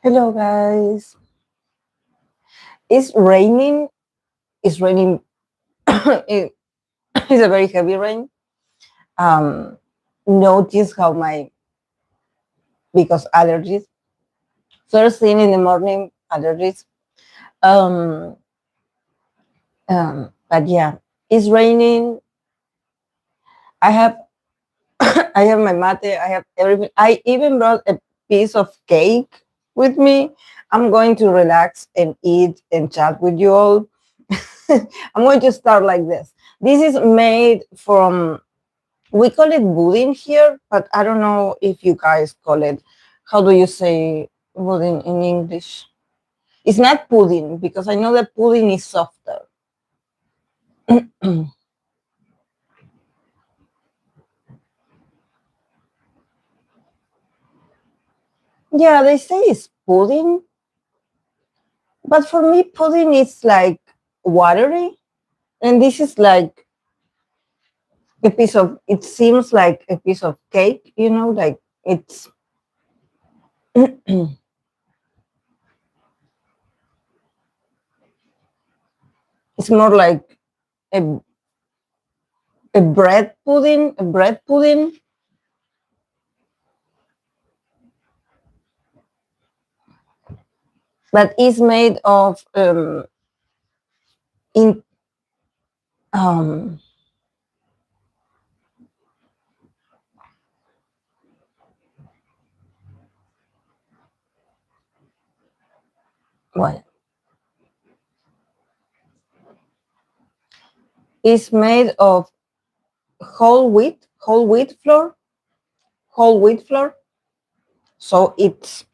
Hello, guys. It's raining. It's raining. It's a very heavy rain. Notice how because allergies. First thing in the morning, allergies. Um, but yeah, it's raining. I have I have my mate. I have everything. I even brought a piece of cake with me. I'm going to relax and eat and chat with you all. I'm going to start like this. This is made from, we call it pudding here, but I don't know if you guys call it. How do you say pudding in English? It's not pudding because I know that pudding is softer. Yeah, they say it's pudding, but for me, pudding is like watery, and this is like a piece of. It seems like a piece of cake, like it's. It's more like a bread pudding, but it's made of in um what it's made of whole wheat flour. So it's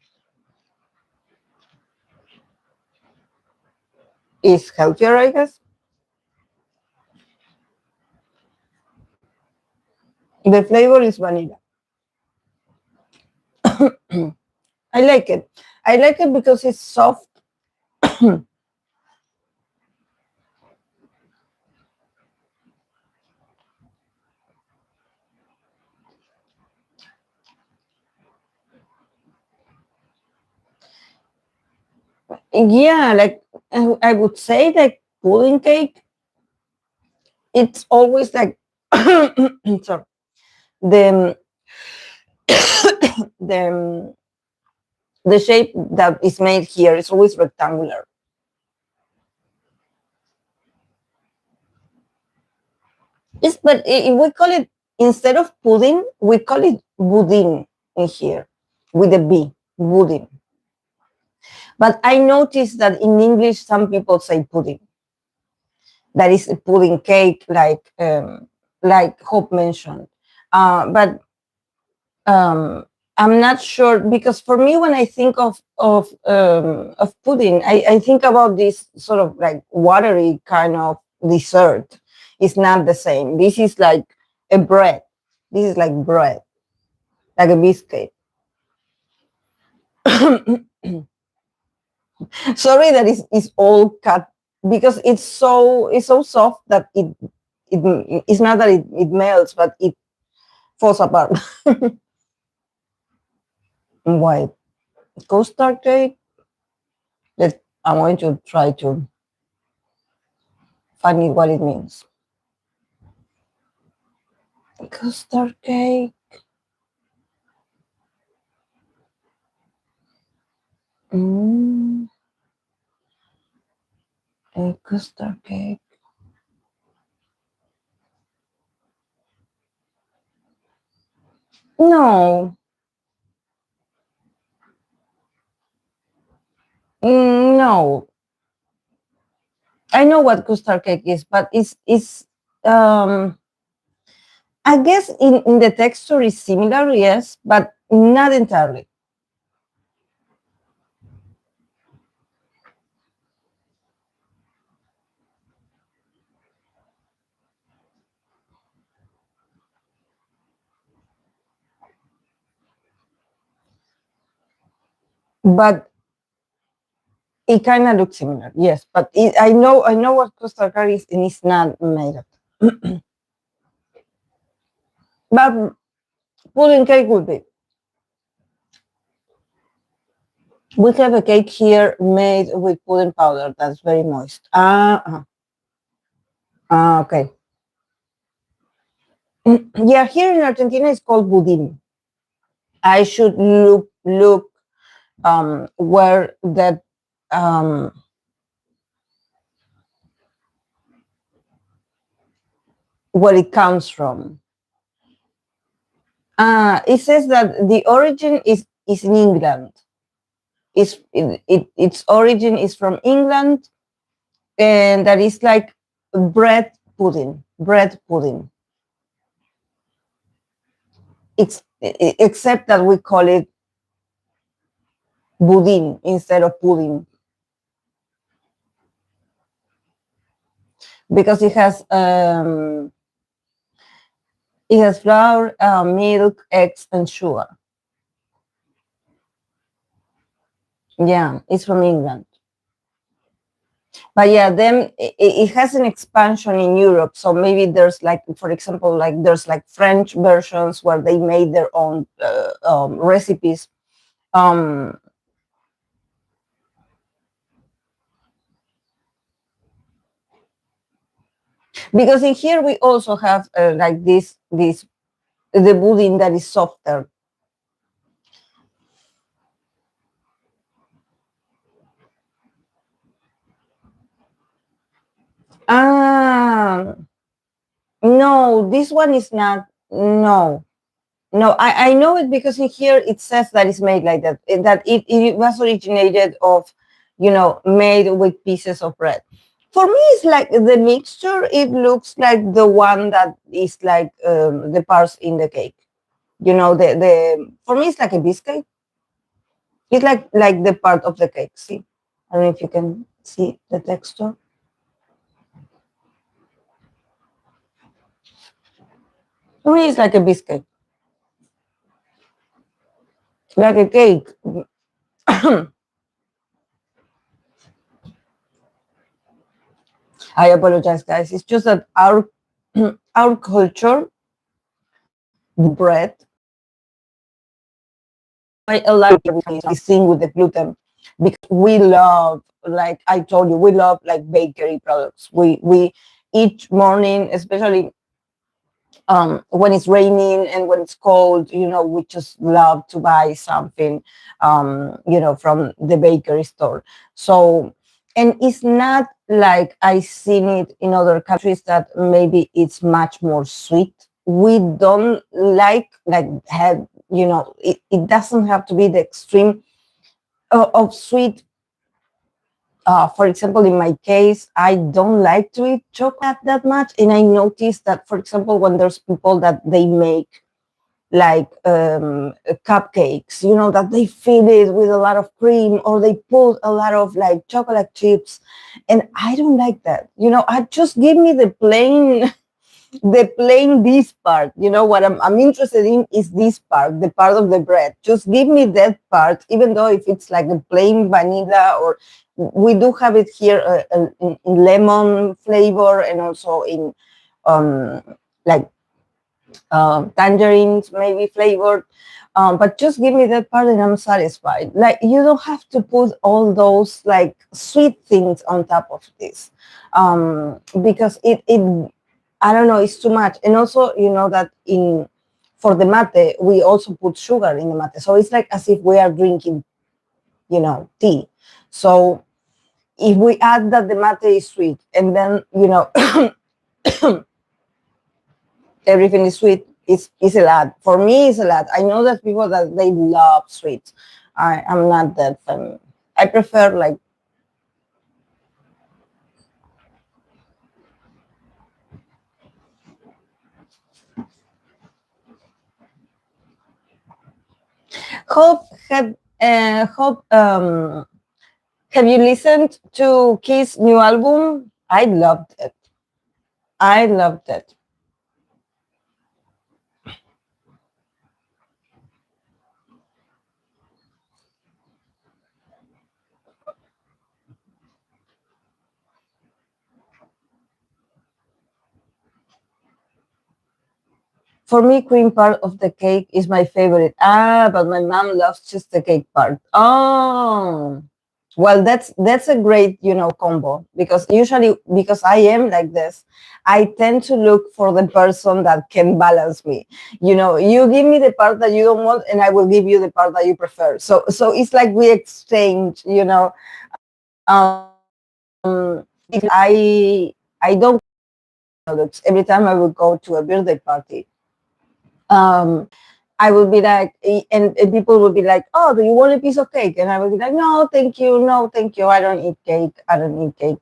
healthier, I guess. The flavor is vanilla. I like it. I like it because it's soft. Yeah, like I would say like pudding cake. It's always like sorry. The the the shape that is made here is always rectangular. But we call it instead of pudding, we call it budin in here with a B, budin. But I noticed that in English, some people say pudding. That is a pudding cake, like Hope mentioned. But I'm not sure, because for me, when I think of pudding, I think about this sort of like watery kind of dessert. It's not the same. This is like a bread. This is like bread, like a biscuit. Sorry that it's all cut, because it's so soft that it's not that it melts, but it falls apart. White custard cake. That I'm going to try to find what it means. Custard cake. A custard cake. No. No. I know what custard cake is, but it's I guess in the texture is similar, yes, but not entirely. But it kind of looks similar, yes. But I know what custard cake is, and it's not made of. But pudding cake would be. We have a cake here made with pudding powder that's very moist. Okay. Yeah, here in Argentina it's called budín. I should look where that where it comes from. It says that the origin is in England. Its origin is from England, and that is like bread pudding. Except that we call it budín instead of pudding, because it has flour, milk, eggs, and sugar. Yeah, it's from England. But yeah, then it has an expansion in Europe. So maybe there's like, for example, like there's like French versions where they made their own recipes. Because in here we also have like the budín that is softer. No, this one is not. No, I know it because in here it says that it's made like that. That it was originated of, made with pieces of bread. For me, it's like the mixture. It looks like the one that is like the parts in the cake. The for me it's like a biscuit. It's like the part of the cake. See, I don't know if you can see the texture. For me, it's like a biscuit, like a cake. I apologize, guys. It's just that our culture, bread, a lot of this thing with the gluten, because we love, like I told you, we love like bakery products. We each morning, especially when it's raining and when it's cold, we just love to buy something, from the bakery store. So, and it's not like I've seen it in other countries that maybe it's much more sweet we don't like have, it doesn't have to be the extreme of sweet. For example, in my case, I don't like to eat chocolate that much, and I noticed that, for example, when there's people that they make like cupcakes, that they fill it with a lot of cream, or they put a lot of like chocolate chips, and I don't like that. I just give me the plain the plain this part. What I'm interested in is this part, the part of the bread. Just give me that part, even though if it's like a plain vanilla, or we do have it here in lemon flavor, and also in like tangerines maybe flavored. But just give me that part and I'm satisfied. Like, you don't have to put all those like sweet things on top of this, because it I don't know, it's too much. And also, that for the mate, we also put sugar in the mate. So it's like as if we are drinking, tea. So if we add that the mate is sweet, and then, everything is sweet, it's a lot. For me, it's a lot. I know that people that they love sweets. I'm not that fan. I prefer like, hope have hope have you listened to Kiss' new album? I loved it. I loved it. For me, cream part of the cake is my favorite. But my mom loves just the cake part. Oh, well, that's a great, combo, because usually, because I am like this, I tend to look for the person that can balance me. You give me the part that you don't want, and I will give you the part that you prefer. So it's like we exchange. Um, if I don't every time I would go to a birthday party. I would be like, and people would be like, "Oh, do you want a piece of cake?" And I would be like, "No, thank you, no, thank you. I don't eat cake. I don't eat cake."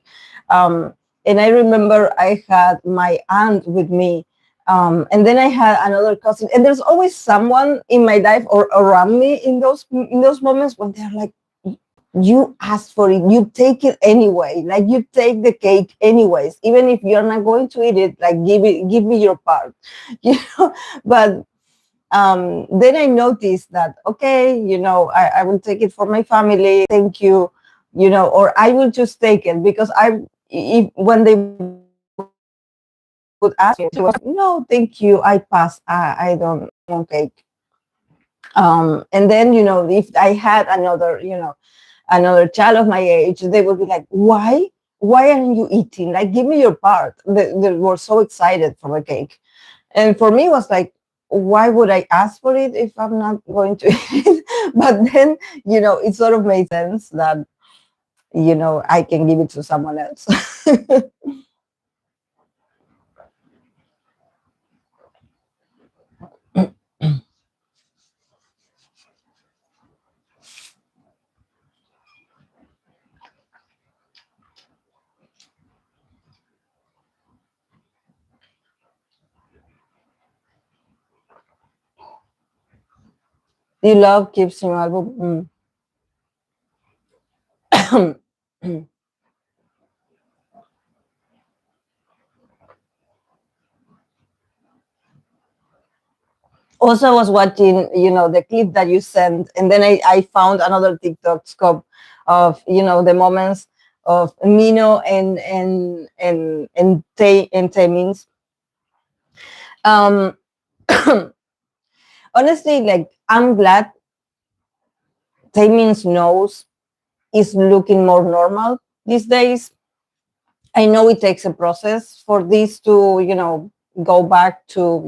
And I remember I had my aunt with me, and then I had another cousin. And there's always someone in my life or around me in those moments when they're like, "You asked for it, you take it anyway. Like, you take the cake anyways, even if you're not going to eat it. Like, give me your part." But then I noticed that, okay, I will take it for my family. Thank you, or I will just take it, because when they would ask me, no, thank you, I pass. I don't want cake. And then, if I had another child of my age, they would be like, why aren't you eating? Like, give me your part. They were so excited for the cake. And for me, it was like, why would I ask for it if I'm not going to eat it? But then, it sort of made sense that, I can give it to someone else. You love Gibbs new album? Also, I was watching, the clip that you sent, and then I found another TikTok scope of, the moments of Mino and Taemin's. Um, honestly, like, I'm glad Taemin's nose is looking more normal these days. I know it takes a process for this to, go back to,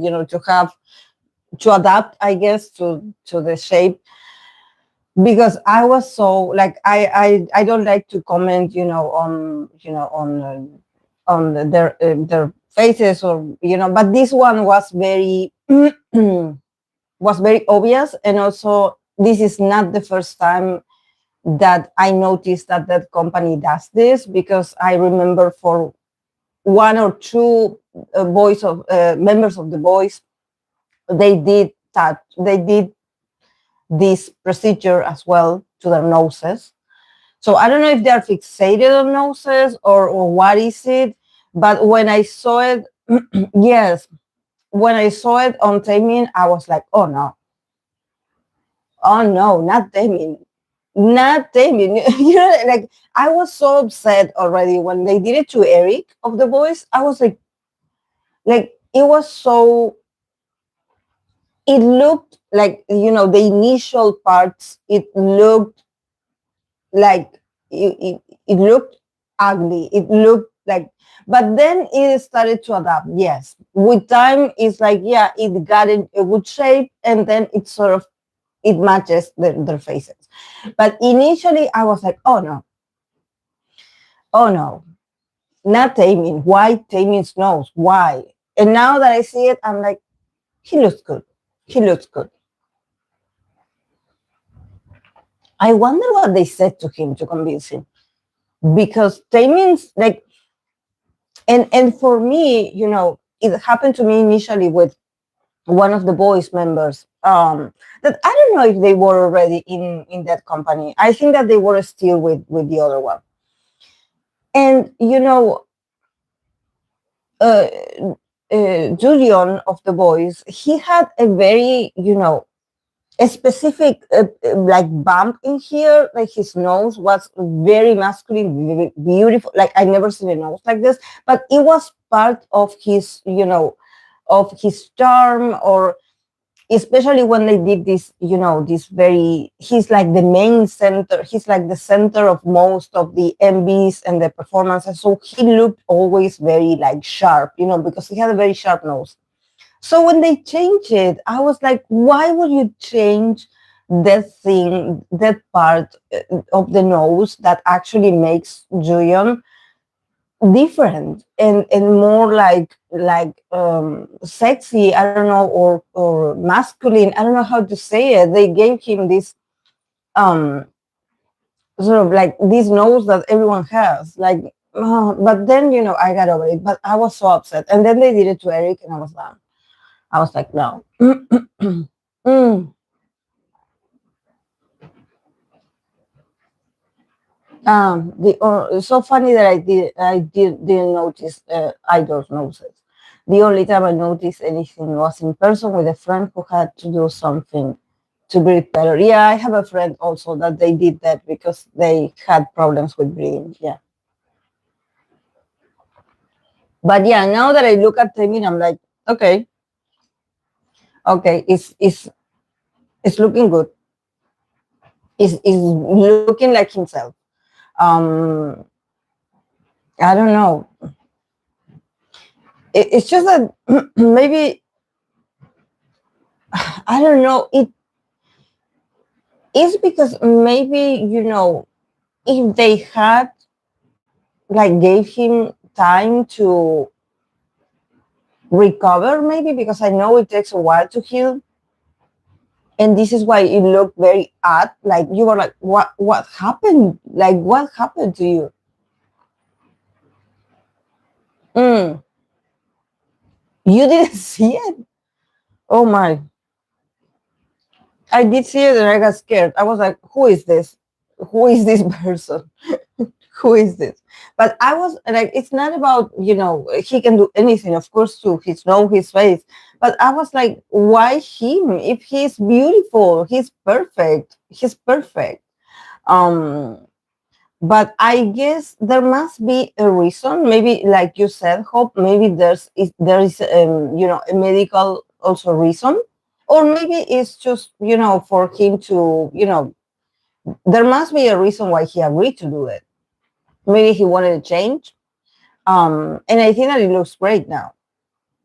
to adapt, I guess, to the shape. Because I was so like, I don't like to comment, on their faces, or but this one was very was very obvious. And also, this is not the first time that I noticed that that company does this, because I remember for one or two members of the boys, they did this procedure as well to their noses. So I don't know if they're fixated on noses, or what is it. But when I saw it, yes, when I saw it on Taemin, I was like, oh no, not Taemin, not Taemin. Like, I was so upset already when they did it to Eric of the boys. I was like it was so. It looked like, the initial parts. It looked like it looked ugly. It looked like, but then it started to adapt. Yes, with time, it's like, yeah, it got in a good shape, and then it sort of it matches their faces. But initially, I was like, oh no, not Taemin. Why Taemin's nose? Why? And now that I see it, I'm like, he looks good. He looks good. I wonder what they said to him to convince him, because Taemin's like, and for me, it happened to me initially with one of the boys members. That I don't know if they were already in that company. I think that they were still with the other one. And Julian of the boys, he had a very a specific like bump in here. Like, his nose was very masculine, very beautiful. Like, I never seen a nose like this, but it was part of his of his charm. Or especially when they did this, this very, he's like the main center. He's like the center of most of the MVs and the performances. So he looked always very like sharp, because he had a very sharp nose. So when they changed it, I was like, why would you change that part of the nose that actually makes Julian different and more like sexy? I don't know, or masculine. I don't know how to say it. They gave him this sort of like this nose that everyone has, like. But then I got over it. But I was so upset, and then they did it to Eric, and I was done. I was like, no. Mm. So funny that didn't notice idols' noses. The only time I noticed anything was in person with a friend who had to do something to breathe better. Yeah, I have a friend also that they did that because they had problems with breathing. Yeah. But yeah, now that I look at Taemin, I'm like, okay, it's looking good. Is looking like himself. I don't know. It's just that maybe, I don't know. It's because maybe, if they had like gave him time to recover, maybe, because I know it takes a while to heal. And this is why it looked very odd. Like, you were like, what happened? Like, what happened to you? Mm. You didn't see it? Oh my. I did see it and I got scared. I was like, who is this? Who is this person? Who is this? But I was like, it's not about, he can do anything, of course, to his face. But I was like, why him? If he's beautiful, he's perfect. He's perfect. But I guess there must be a reason. Maybe, like you said, Hope, maybe there is a medical also reason. Or maybe it's just, for him to, there must be a reason why he agreed to do it. Maybe he wanted to change. And I think that it looks great now.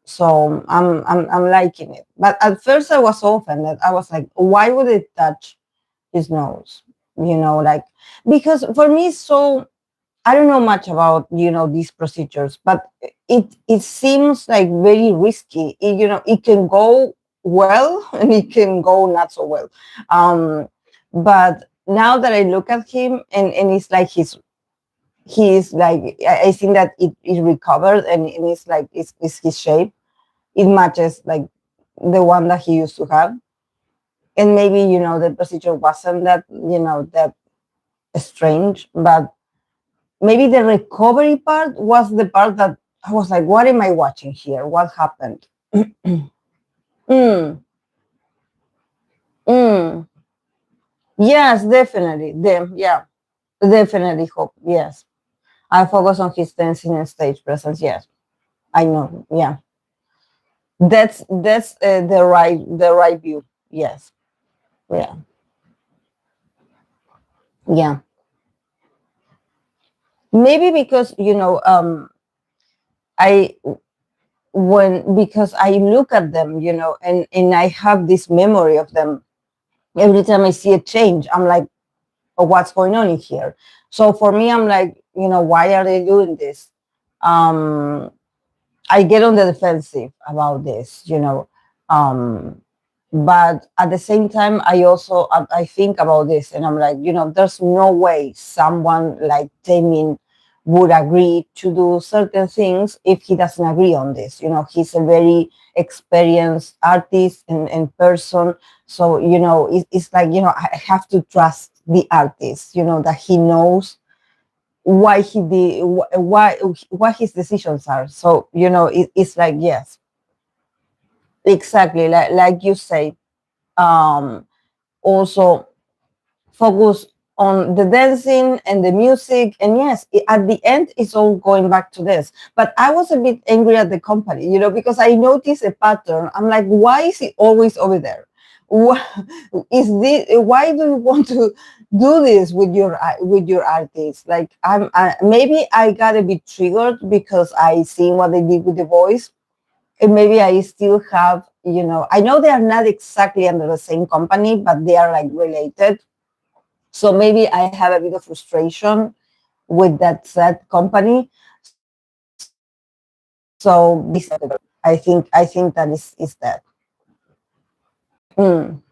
So I'm liking it. But at first I was so offended. I was like, why would it touch his nose? Like, because for me it's so I don't know much about, these procedures, but it seems like very risky. It can go well and it can go not so well. Um, but now that I look at him, and it's like he's like, I think that it recovered, and it's like it's his shape. It matches like the one that he used to have. And maybe, the procedure wasn't that strange, but maybe the recovery part was the part that I was like, what am I watching here? What happened? Mm, mm. Yes, definitely. Yeah, definitely hope. Yes. I focus on his dancing and stage presence. Yes, I know. Yeah. That's the right view. Yes. Yeah. Yeah. Maybe because, I because I look at them, and I have this memory of them. Every time I see a change, I'm like, oh, what's going on in here? So for me, I'm like, why are they doing this? Um, I get on the defensive about this, Um, but at the same time, I think about this, and I'm like, there's no way someone like Taemin would agree to do certain things if he doesn't agree on this. He's a very experienced artist and person, so it's like, I have to trust the artist, that he knows why he did why what his decisions are. So it's like, yes, exactly, like you say. um Also focus on the dancing and the music, and yes, at the end it's all going back to this. But I was a bit angry at the company, because I noticed a pattern. I'm like, why is he always over there? Why do you want to do this with your artists? Like, maybe I got a bit triggered because I seen what they did with the voice, and maybe I still have, I know they are not exactly under the same company, but they are like related. So maybe I have a bit of frustration with that said company. So I think that is that. Mm.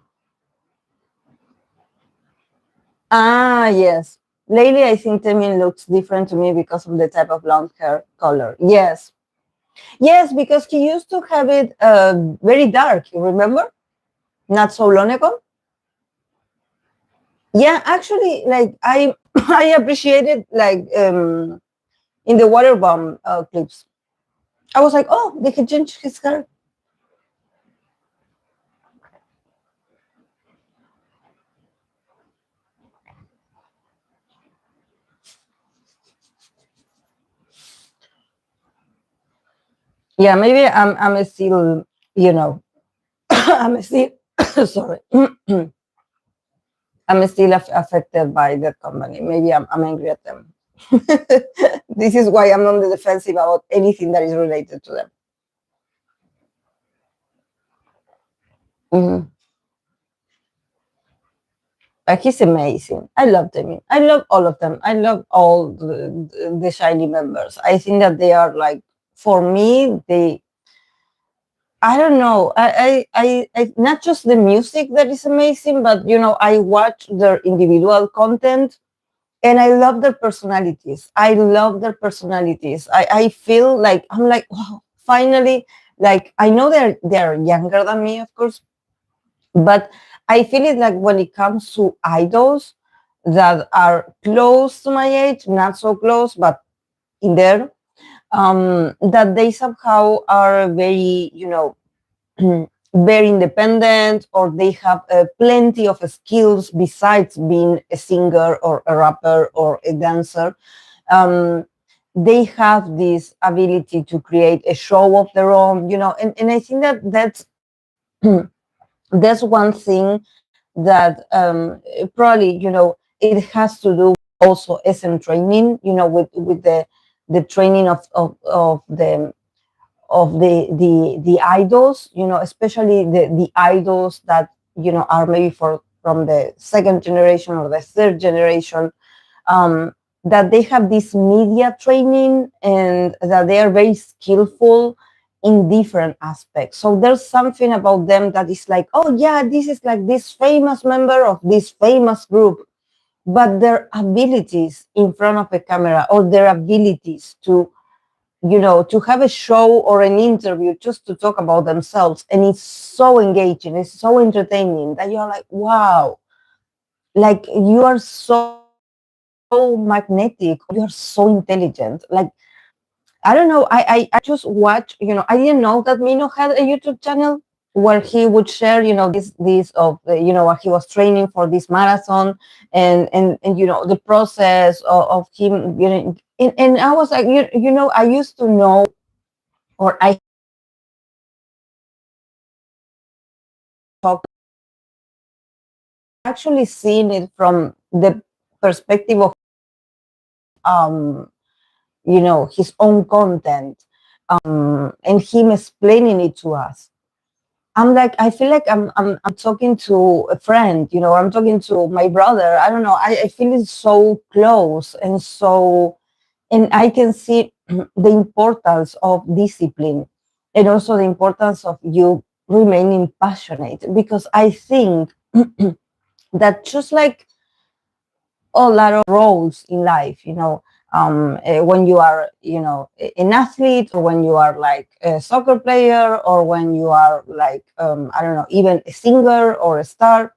Yes. Lately, I think Temin looks different to me because of the type of blonde hair color. Yes. Yes, because he used to have it very dark, you remember? Not so long ago. Yeah, actually, like I I appreciated, like, in the water bomb clips. I was like, oh, they can change his hair. Yeah, maybe I'm still, I'm still sorry. I'm still affected by that company. Maybe I'm angry at them. This is why I'm on the defensive about anything that is related to them. Mhm. He's amazing. I love them. I love all of them. I love all the shiny members. I think that they are like, for me, I don't know. Not just the music that is amazing, but I watch their individual content, and I love their personalities. I love their personalities. I feel like I'm like, wow, finally. Like, I know they're younger than me, of course, but I feel it like when it comes to idols that are close to my age, not so close, but in there, that they somehow are very, very independent, or they have plenty of skills besides being a singer or a rapper or a dancer. um, they have this ability to create a show of their own, and I think that that's one thing that probably, it has to do also SM training, with the training of the idols, especially the idols that are maybe from the second generation or the third generation. that they have this media training and that they are very skillful in different aspects. So there's something about them that is like, oh yeah, this is like this famous member of this famous group, but their abilities in front of a camera, or their abilities to, to have a show or an interview just to talk about themselves, and it's so engaging, it's so entertaining that you're like, wow, like you are so magnetic, you are so intelligent. Like, I don't know, I just watch, I didn't know that Mino had a YouTube channel where he would share, this of, what he was training for this marathon, and the process of him, and I was like, I used to know, or I talked, actually seen it from the perspective of, um, his own content, and him explaining it to us. I'm like, I feel like I'm talking to a friend, I'm talking to my brother. I don't know. I feel it's so close, and I can see the importance of discipline, and also the importance of you remaining passionate, because I think that just like a lot of roles in life, when you are, an athlete, or when you are like a soccer player, or when you are like, I don't know, even a singer or a star,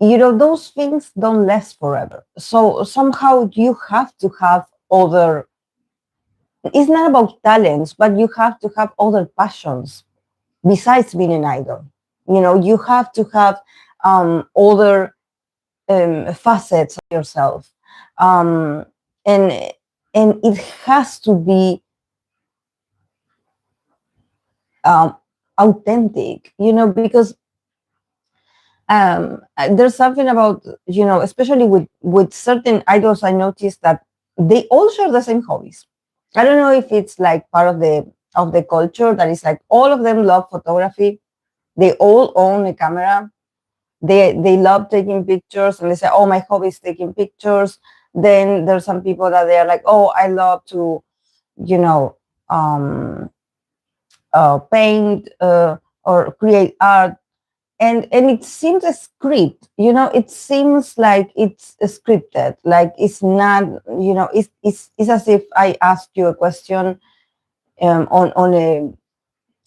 those things don't last forever. So somehow you have to have other, it's not about talents, but you have to have other passions besides being an idol. You have to have other facets of yourself, um, and it has to be um, authentic, because there's something about, especially with certain idols, I noticed that they all share the same hobbies. I don't know if it's like part of the culture that is like all of them love photography. They all own a camera. They love taking pictures, and they say, oh, my hobby is taking pictures. Then there's some people that they are like, oh, I love to, you know um paint, or create art. And it seems a script, it seems like it's scripted, like it's not, it's as if I asked you a question, on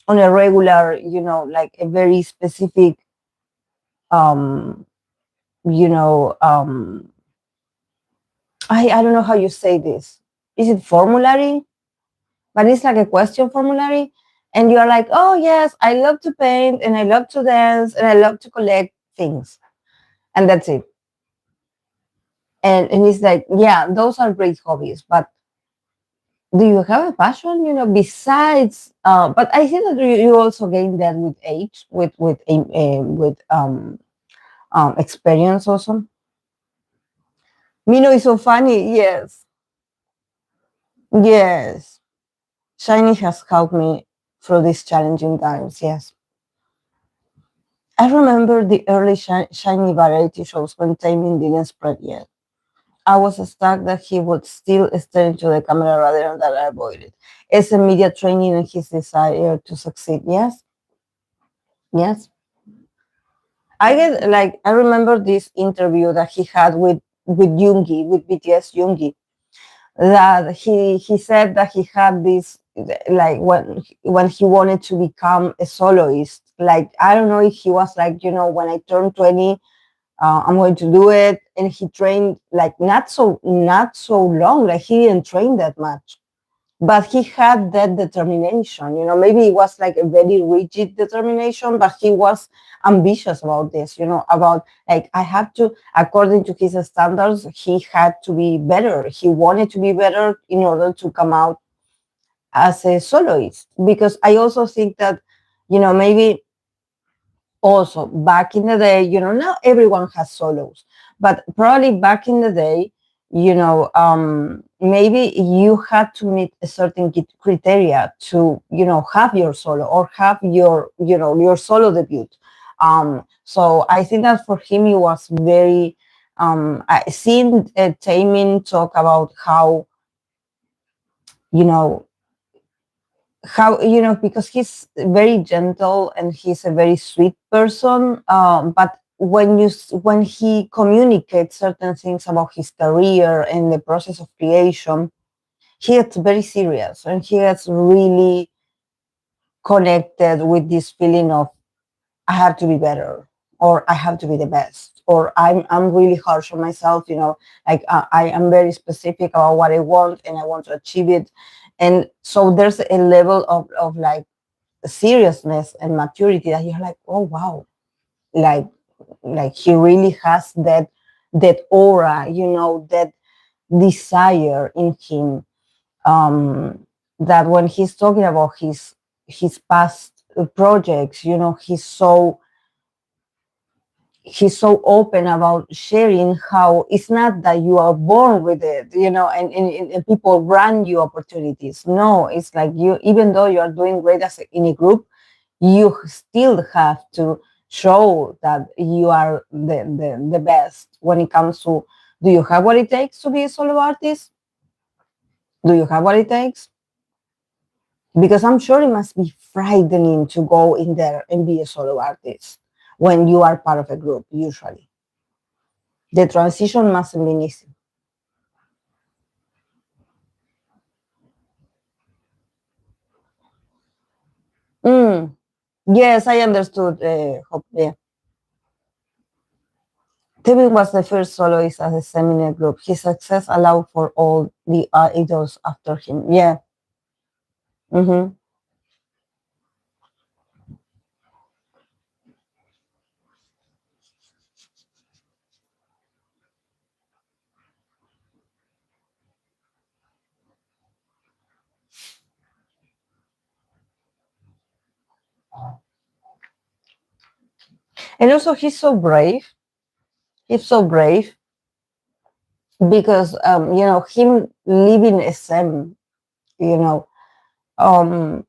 a regular, like a very specific, um you know I don't know how you say this. Is it formulary? But it's like a question formulary, and you're like, oh yes, I love to paint, and I love to dance, and I love to collect things, and that's it. And it's like, yeah, those are great hobbies, but do you have a passion, besides, but I think that you also gain that with age, with experience also. Mino is so funny. Yes, yes, Shiny has helped me through these challenging times. Yes, I remember the early Shiny variety shows when timing didn't spread yet. I was stuck that he would still stare into the camera rather than avoid it. It's a media training and his desire to succeed. Yes, yes. I get, like, I remember this interview that he had with Yoongi, with BTS Yoongi, that he said that he had this, like, when he wanted to become a soloist. Like, I don't know if he was like, when I turn 20, I'm going to do it. And he trained like not so long. Like, he didn't train that much, but he had that determination. Maybe it was like a very rigid determination, but he was ambitious about this. About, like, I have to, according to his standards, he had to be better. He wanted to be better in order to come out as a soloist. Because I also think that, maybe also back in the day, not everyone has solos, but probably back in the day, maybe you had to meet a certain criteria to, have your solo, or have your solo debut. So I think that for him, it was very, I seen Taemin talk about how, you know, because he's very gentle and he's a very sweet person, but when he communicates certain things about his career and the process of creation, he gets very serious and he gets really connected with this feeling of I have to be better, or I have to be the best, or I'm really harsh on myself. Like I am very specific about what I want and I want to achieve it, and so there's a level of like seriousness and maturity that you're like, oh wow, like he really has that aura, that desire in him, that when he's talking about his past projects, he's so open about sharing how it's not that you are born with it, and people grant you opportunities. No, it's like you, even though you are doing great in a group, you still have to show that you are the best when it comes to, do you have what it takes to be a solo artist? Do you have what it takes? Because I'm sure it must be frightening to go in there and be a solo artist when you are part of a group, usually. The transition mustn't be easy. Mm. Yes, I understood. Yeah. Tevin was the first soloist as a seminar group. His success allowed for all the idols after him. Yeah. Mm-hmm. And also, he's so brave. He's so brave because, him leaving SM, you know, um,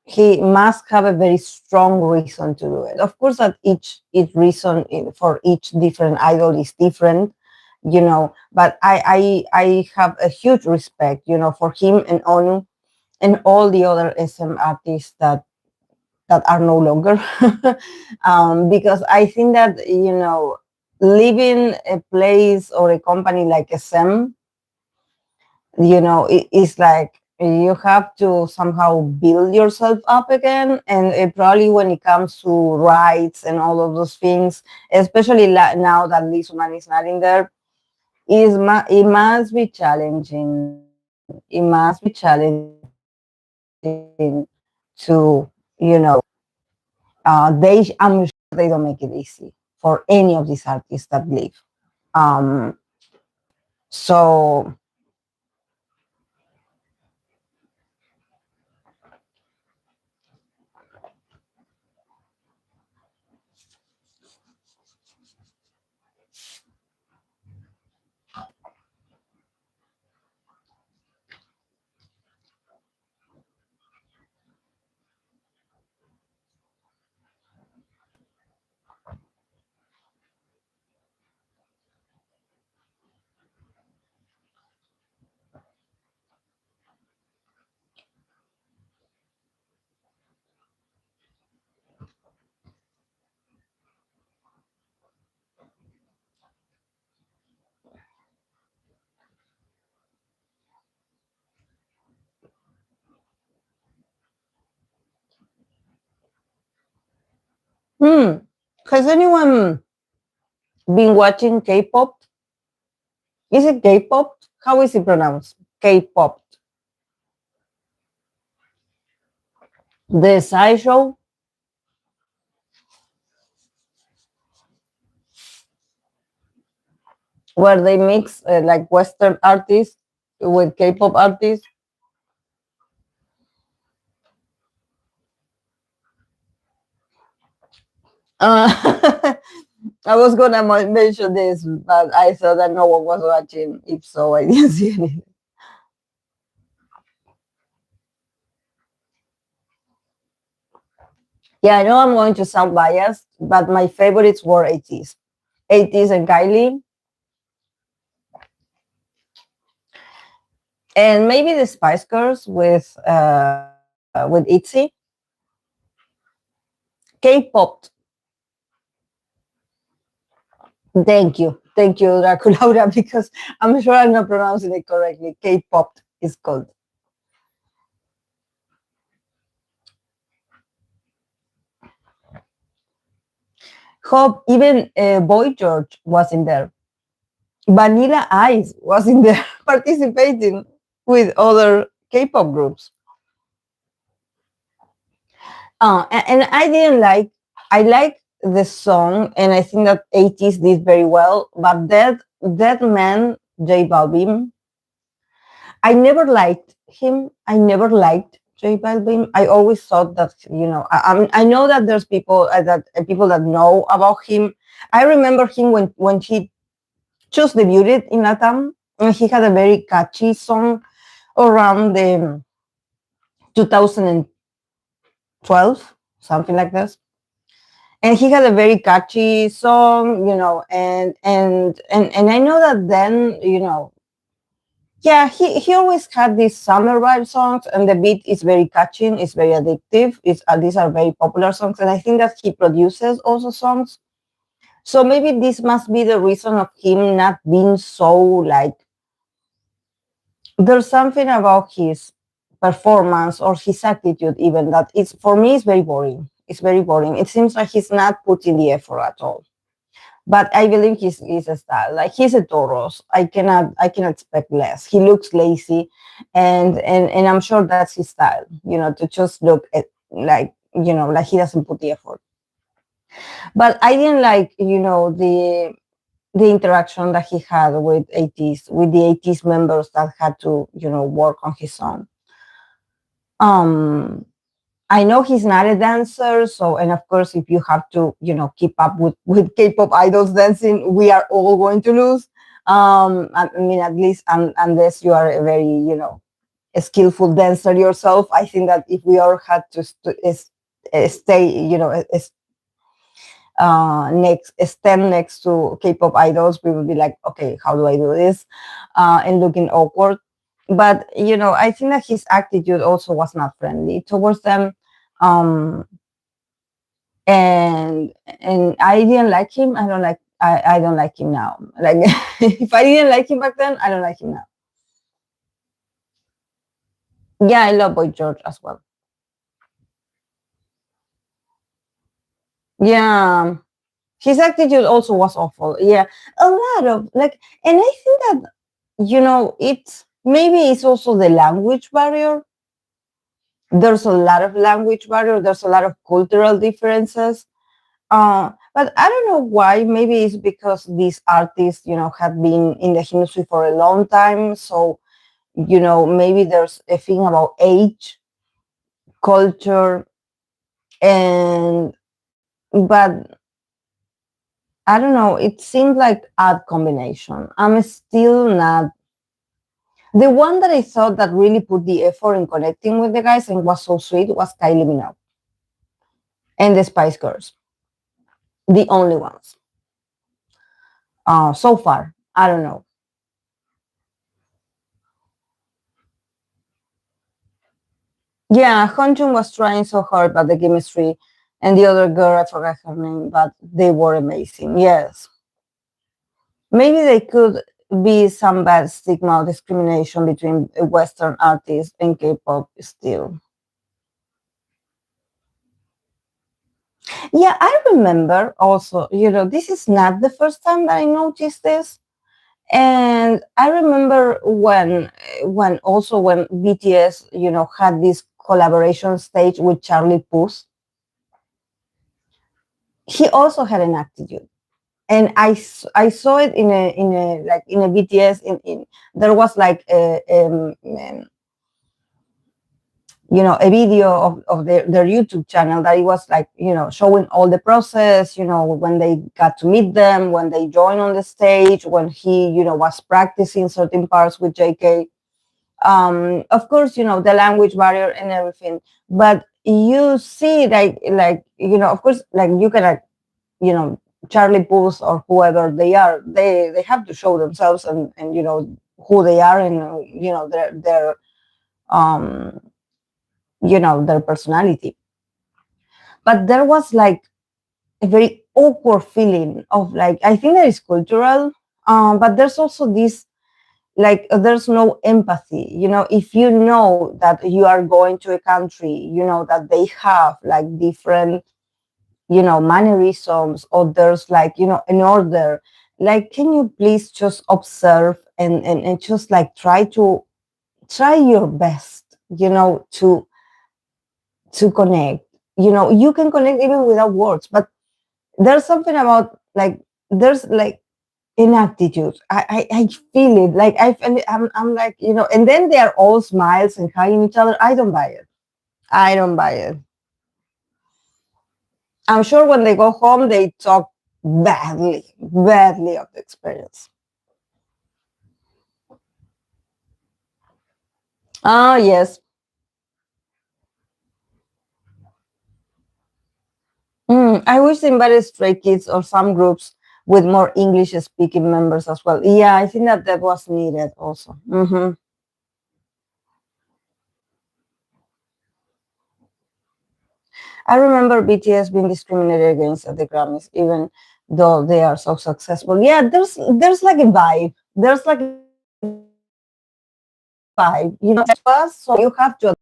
he must have a very strong reason to do it. Of course, that each reason for each different idol is different, But I have a huge respect, for him and Onu and all the other SM artists that are no longer, because I think that leaving a place or a company like SM, it's like you have to somehow build yourself up again. And probably when it comes to rights and all of those things, especially now that Lizuman is not in there, it must be challenging. It must be challenging to, I'm sure they don't make it easy for any of these artists that leave. Um, so has anyone been watching K-pop? Is it K-pop? How is it pronounced? K-pop. The side show where they mix like Western artists with K-pop artists. Uh, I was gonna mention this, but I thought that no one was watching. If so, I didn't see anything. Yeah, I know I'm going to sound biased, but my favorites were 80s. 80s and Kylie. And maybe the Spice Girls with ITZY. K-pop. Thank you, Draculaura, because I'm sure I'm not pronouncing it correctly. K-pop is called. Hope even Boy George was in there. Vanilla Ice was in there participating with other K-pop groups. And I didn't like. I like the song, and I think that 80s did very well. But that man, J Balvin, I never liked him. I never liked J Balvin. I always thought that I know that there's people that know about him. I remember him when he just debuted in Latam, and he had a very catchy song around the 2012, something like this. And he had a very catchy song, and I know that then, yeah, he always had these summer vibe songs, and the beat is very catching, it's very addictive. These are very popular songs, and I think that he produces also songs. So maybe this must be the reason of him not being so like. There's something about his performance or his attitude, even that it's for me, it's very boring. It's very boring. It seems like he's not putting the effort at all. But I believe he's a style. Like he's a Taurus. I cannot expect less. He looks lazy, and I'm sure that's his style. To just look like he doesn't put the effort. But I didn't like the interaction that he had with the 80s members that had to work on his song. I know he's not a dancer, so, and of course, if you have to, keep up with K-pop idols dancing, we are all going to lose. I mean, at least unless you are a very, a skillful dancer yourself. I think that if we all had to stay, stand next to K-pop idols, we would be like, okay, how do I do this? And looking awkward. But I think that his attitude also was not friendly towards them. And I didn't like him. I don't like him now. Like if I didn't like him back then, I don't like him now. Yeah, I love Boy George as well. Yeah, his attitude also was awful. Yeah, a lot of like, and I think that it's maybe it's also the language barrier. There's a lot of language barrier. There's a lot of cultural differences. But I don't know why. Maybe it's because these artists, have been in the industry for a long time. So, maybe there's a thing about age, culture, and but I don't know. It seemed like odd combination. I'm still not. The one that I thought that really put the effort in connecting with the guys and was so sweet was Kylie Minogue and the Spice Girls. The only ones. So far, I don't know. Yeah, Honjun was trying so hard, but the chemistry and the other girl, I forgot her name, but they were amazing. Yes. Maybe they could be some bad stigma or discrimination between Western artists and K-pop still. Yeah, I remember also, this is not the first time that I noticed this. And I remember when also when BTS, had this collaboration stage with Charlie Puth, he also had an attitude. And I saw it in a BTS in there was like a video of their YouTube channel that it was like, showing all the process, when they got to meet them, when they joined on the stage, when he, was practicing certain parts with JK. Of course, the language barrier and everything, but you see of course, like you can, you know, Charlie Puth or whoever they are, they have to show themselves and who they are and their their personality. But there was like a very awkward feeling of like, I think that is cultural, but there's also this like there's no empathy. If you know that you are going to a country, that they have like different mannerisms, or there's like an order, like, can you please just observe and just like try your best to connect. You can connect even without words, but there's something about like there's like inaptitude. I feel it. Like I'm like, and then they are all smiles and hugging each other. I don't buy it. I don't buy it. I'm sure when they go home, they talk badly of the experience. Ah, yes. I wish they invited stray kids or some groups with more English speaking members as well. Yeah, I think that was needed also. I remember BTS being discriminated against at the Grammys, even though they are so successful. Yeah, there's like a vibe. There's like a vibe. So you have to.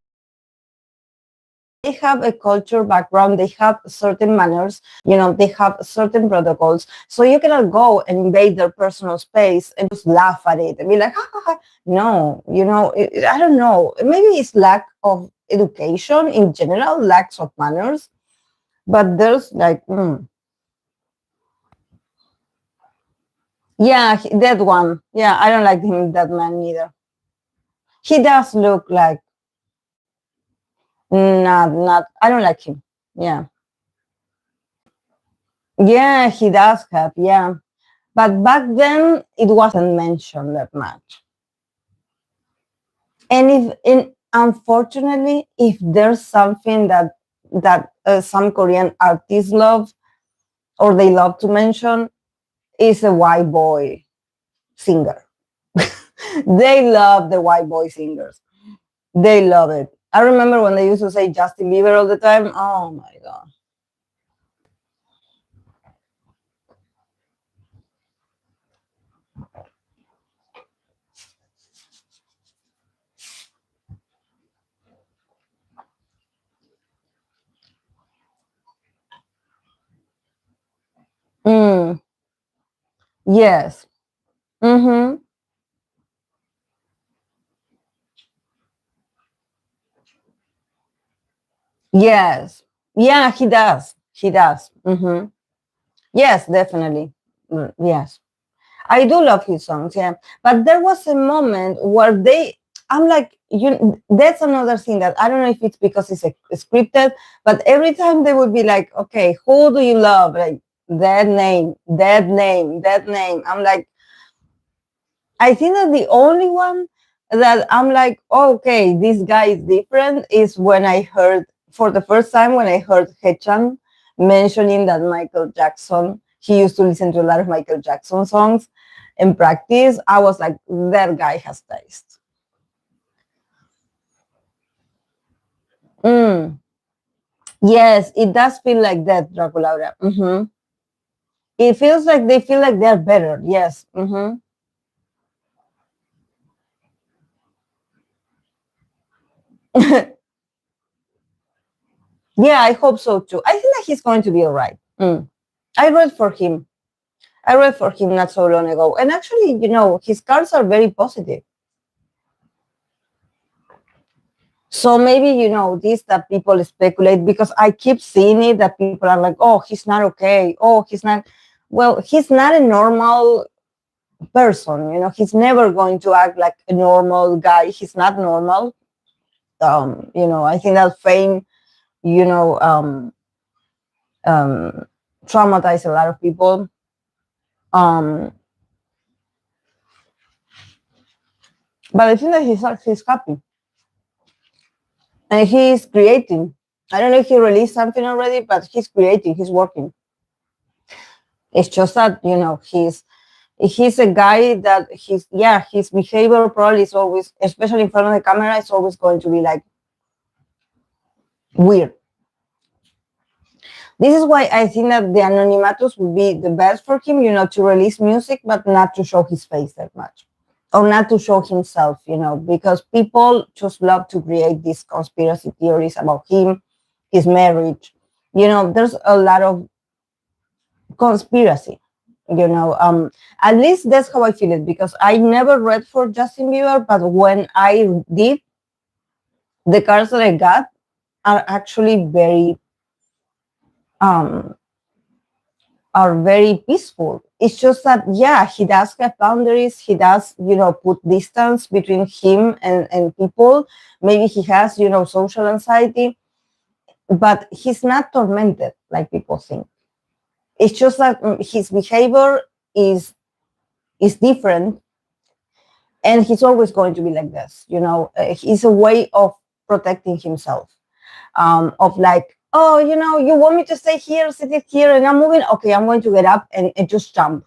They have a culture background. They have certain manners. They have certain protocols. So you cannot go and invade their personal space and just laugh at it and be like, ha, ha, ha. No, I don't know. Maybe it's lack of education in general, lacks of manners. But there's like, yeah, that one. Yeah, I don't like him, that man either. He does look like not. I don't like him. Yeah, yeah, he does have. Yeah, but back then it wasn't mentioned that much. And unfortunately, if there's something that some Korean artists love or they love to mention, is a white boy singer. They love the white boy singers. They love it. I remember when they used to say Justin Bieber all the time. Oh my god. Mm, yes. Mm-hmm. Yes. Yeah, he does. He does. Mm-hmm. Yes, definitely. Yes. I do love his songs, yeah. But there was a moment where I'm like, that's another thing that I don't know if it's because it's scripted, but every time they would be like, okay, who do you love? Like, that name, that name, that name. I'm like, I think that the only one that I'm like, oh, okay, this guy is different is when I heard, for the first time, when I heard Haechan mentioning that Michael Jackson, he used to listen to a lot of Michael Jackson songs in practice. I was like, that guy has taste. Mm. Yes, it does feel like that, Draculaura. It feels like they feel like they're better. Yes. Yeah, I hope so too. I think that he's going to be all right. I read for him. I read for him not so long ago. And actually, his cards are very positive. So maybe, this that people speculate, because I keep seeing it that people are like, oh, he's not okay. Oh, he's not. Well, he's not a normal person. He's never going to act like a normal guy. He's not normal. I think that fame, you know, um, um, traumatized a lot of people. Um, but I think that he's happy. And he's creating. I don't know if he released something already, but he's creating, he's working. It's just that, he's he's a guy that his behavior probably is always, especially in front of the camera, is always going to be like weird. This is why I think that the anonymatus would be the best for him, to release music, but not to show his face that much, or not to show himself, because people just love to create these conspiracy theories about him, his marriage. There's a lot of conspiracy, at least that's how I feel it, because I never read for Justin Bieber, but when I did, the cards that I got are actually um are very peaceful. It's just that, he does have boundaries. He does, put distance between him and people. Maybe he has, social anxiety, but he's not tormented like people think. It's just that his behavior is different, and he's always going to be like this. It's a way of protecting himself, of like, oh, you want me to stay here, sit it here, and I'm moving. Okay, I'm going to get up and just jump.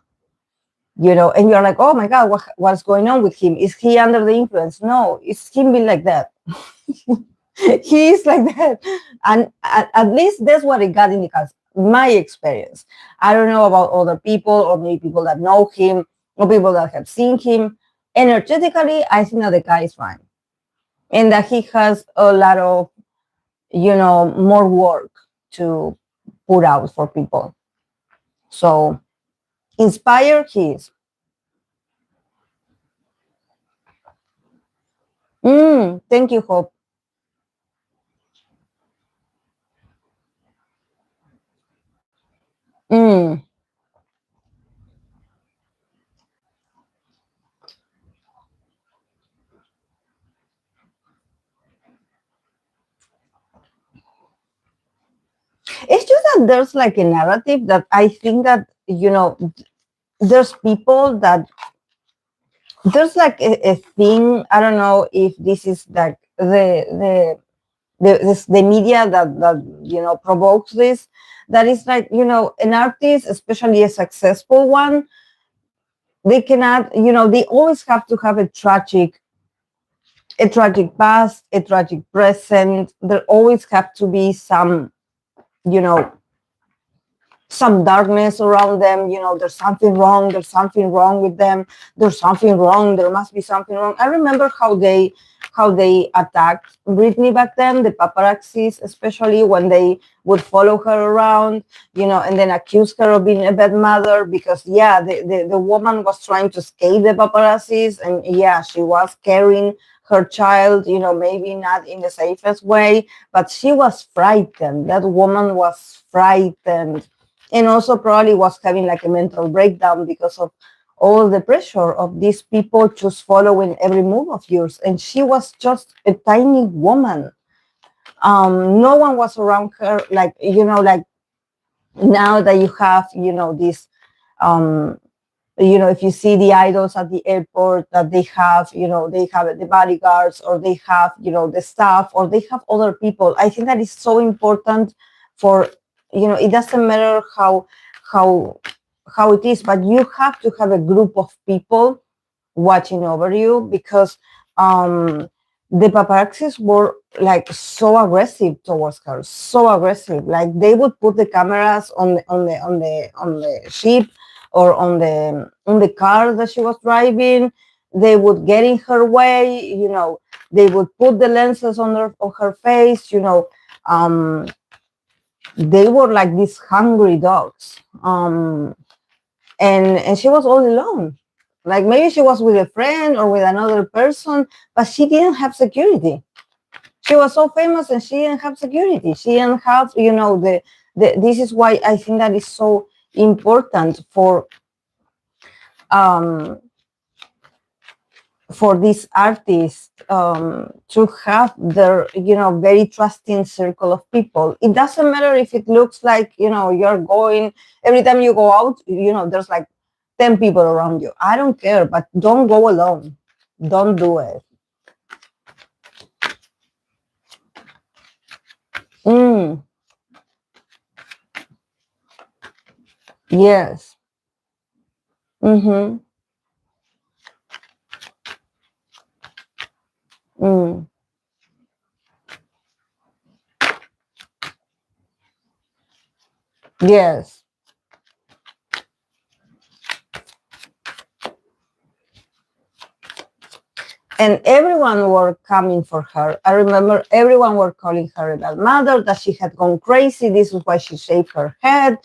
And you're like, oh my God, what's going on with him? Is he under the influence? No, it's him being like that. He is like that. And at least that's what I got in the cast, my experience. I don't know about other people, or maybe people that know him, or people that have seen him. Energetically, I think that the guy is fine. And that he has a lot of, more work to put out for people. So inspired he is. Thank you, Hope. It's just that there's like a narrative that I think that, there's people that there's like a thing. I don't know if this is like the media that provokes this. That is like, an artist, especially a successful one, they cannot, they always have to have a tragic past, a tragic present. There always have to be some, you know, some darkness around them. There's something wrong. There's something wrong with them. There's something wrong. There must be something wrong. I remember how they attacked Britney back then, the paparazzis, especially when they would follow her around, and then accuse her of being a bad mother because, the woman was trying to escape the paparazzis, and she was carrying her child, maybe not in the safest way, but she was frightened. That woman was frightened, and also probably was having like a mental breakdown because of all the pressure of these people just following every move of yours. And she was just a tiny woman. No one was around her, like, like now that you have, this, if you see the idols at the airport, that they have, they have the bodyguards, or they have, the staff, or they have other people. I think that is so important for, it doesn't matter how it is, but you have to have a group of people watching over you, because the paparazzis were like so aggressive towards her, so aggressive. Like they would put the cameras on the ship, or on the car that she was driving. They would get in her way, they would put the lenses on her face, they were like these hungry dogs. And she was all alone. Like maybe she was with a friend or with another person, but she didn't have security. She was so famous and she didn't have security. She didn't have, this is why I think that is so important um, for these artists to have their, very trusting circle of people. It doesn't matter if it looks like, you're going, every time you go out, there's like 10 people around you. I don't care, but don't go alone. Don't do it. Yes. Mm-hmm. Mm. Yes. And everyone were coming for her. I remember everyone were calling her a bad mother, that she had gone crazy. This is why she shaved her head.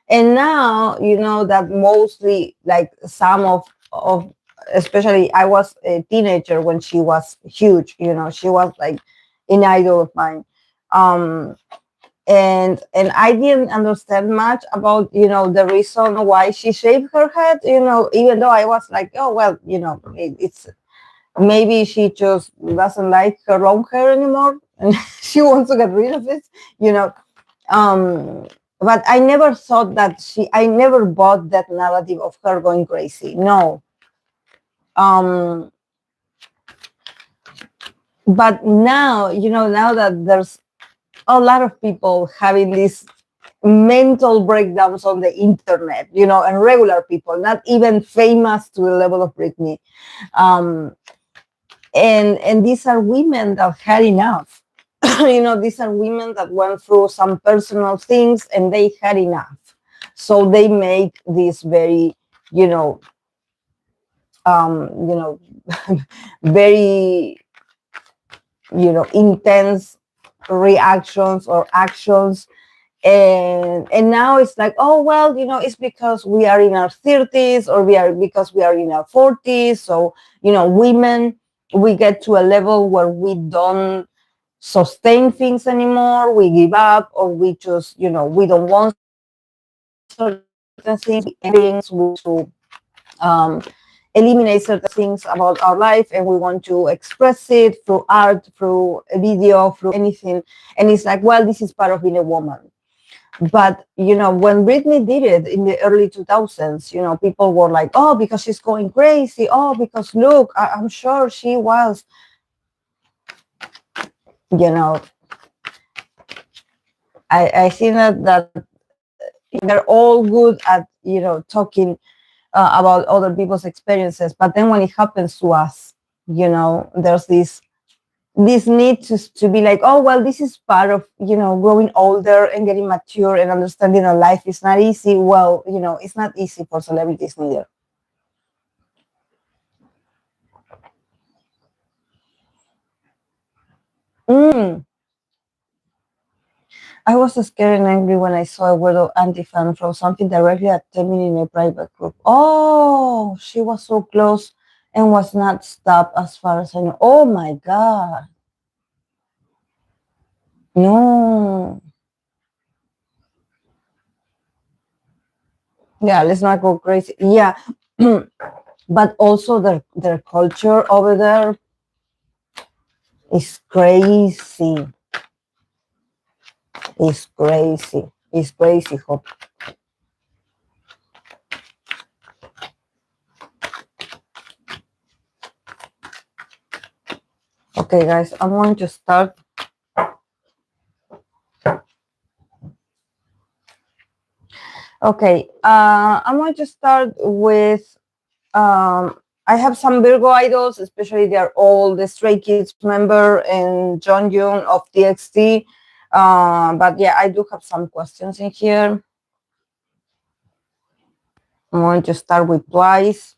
And now, you know, that mostly like some of especially I was a teenager when she was huge, you know, she was like an idol of mine. Um, and I didn't understand much about, you know, the reason why she shaved her head, you know, even though I was like, oh well, you know, it's maybe she just doesn't like her own hair anymore and she wants to get rid of it, you know. um but I never thought that I never bought that narrative of her going crazy, no. um but now, you know, now that there's a lot of people having these mental breakdowns on the internet, you know, and regular people, not even famous to the level of Britney. um and these are women that had enough. You know, these are women that went through some personal things and they had enough, so they make this very, you know, you know, very, you know, intense reactions or actions. And now it's like, oh well, you know, it's because we are in our 30s, or because we are in our 40s, so, you know, women, we get to a level where we don't sustain things anymore, we give up, or we just, you know, we don't want certain things, to um, eliminate certain things about our life, and we want to express it through art, through a video, through anything. And it's like, well, this is part of being a woman. But, you know, when Britney did it in the early 2000s, you know, people were like, oh, because she's going crazy. Oh, because look, I'm sure she was, you know. I think that they're all good at, you know, talking about other people's experiences. But then when it happens to us, you know, there's this need to be like, oh well, this is part of, you know, growing older and getting mature and understanding that life is not easy. Well, you know, it's not easy for celebrities neither. mm. I was scared and angry when I saw a weirdo anti-fan from something directly at me in a private group. Oh, she was so close and was not stopped as far as I know. Oh my god. No. Yeah, let's not go crazy. Yeah. But also their culture over there is crazy. It's crazy. It's crazy, Hope. Okay, guys, I'm going to start. Okay, I'm going to start with. I have some Virgo idols, especially they're all the Stray Kids member and John Young of TXT. But yeah, I do have some questions in here. I'm going to start with Twice.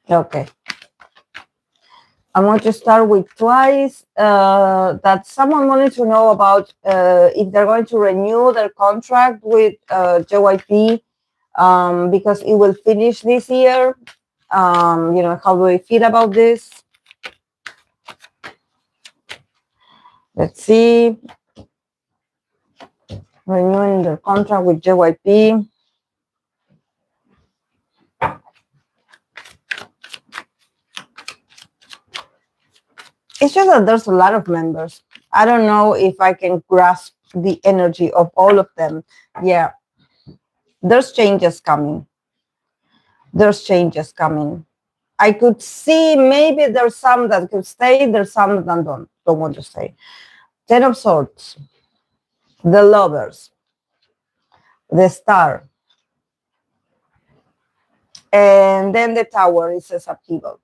Okay. I'm going to start with Twice. That someone wanted to know about if they're going to renew their contract with JYP, because it will finish this year. You know, how do I feel about this? Let's see. Renewing their contract with JYP. It's just that there's a lot of members. I don't know if I can grasp the energy of all of them, yeah, there's changes coming. There's changes coming. I could see maybe there's some that could stay, there's some that don't want to stay. Ten of Swords, the Lovers, the Star, and then the Tower is a upheaval.